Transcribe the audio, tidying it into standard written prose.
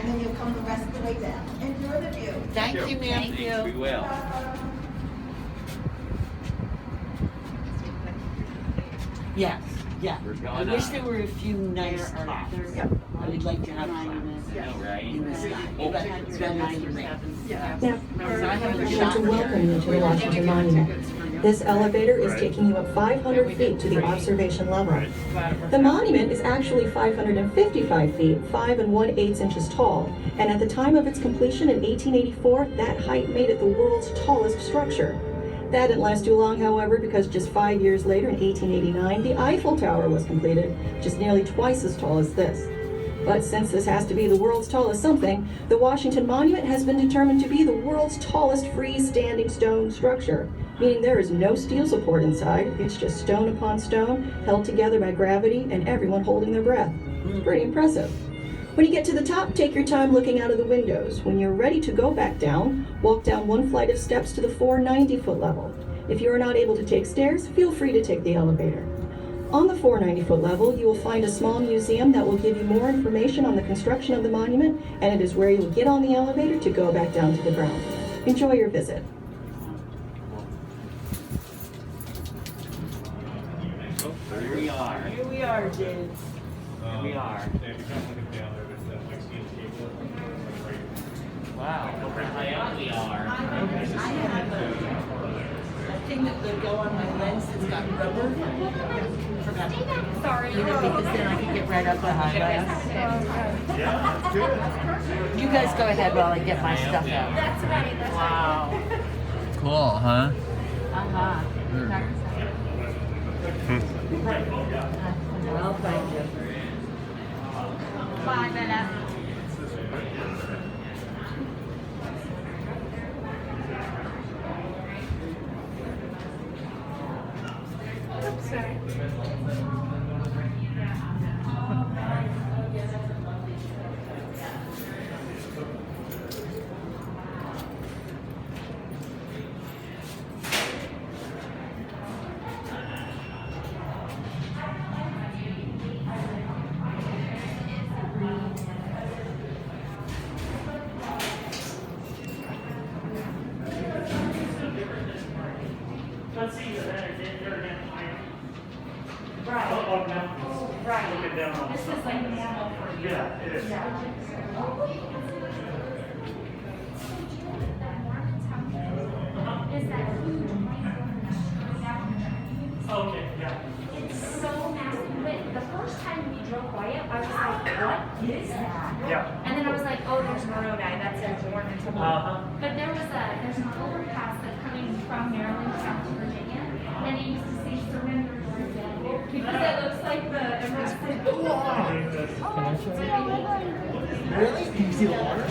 and then you'll come the rest of the way down. Enjoy the view. Thank you, ma'am. Thank you. We will. Yes, yeah. We're I going wish up. there were a few nice tops. I would like to have some I know, right? in the sky. But it's been 90 minutes. Now, So I haven't I'd like shot to there. welcome you to the Washington Monument. This elevator is taking you up 500 feet to the observation level. The monument is actually 555 feet, 5 1/8 inches tall, and at the time of its completion in 1884, that height made it the world's tallest structure. That didn't last too long, however, because just 5 years later, in 1889, the Eiffel Tower was completed, just nearly twice as tall as this. But since this has to be the world's tallest something, the Washington Monument has been determined to be the world's tallest freestanding stone structure, meaning there is no steel support inside. It's just stone upon stone, held together by gravity, and everyone holding their breath. Pretty impressive. When you get to the top, take your time looking out of the windows. When you're ready to go back down, walk down one flight of steps to the 490-foot level. If you are not able to take stairs, feel free to take the elevator. On the 490-foot level, you will find a small museum that will give you more information on the construction of the monument, and it is where you will get on the elevator to go back down to the ground. Enjoy your visit. Here we are. Here we are, Dave. Here we are. Wow, look how high up we are. I have a thing that would go on my lens that's got rubber. Sorry. You know, because then I can get right up behind us. Yeah, good. You guys go ahead while I get my stuff out. That's right. That's Wow. Cool, huh? Uh-huh. Well, thank you. right. 5 minutes. Oops, sorry. Let's see, they're again. Right. Oh, no. Right. Looking down on This stuff. is like normal for you. Yeah, it is. Is that huge? Okay, yeah. It's so massive. But the first time we drove by it, I was like, what is that? Yeah. And then I was like, oh, there's Moroni. That's in Warrenton. But there's an overpass that's coming from Maryland south to Virginia. And it used to say surrender or dead. Because it looks like the Emerald City. Can I try? Really? Can you see the water?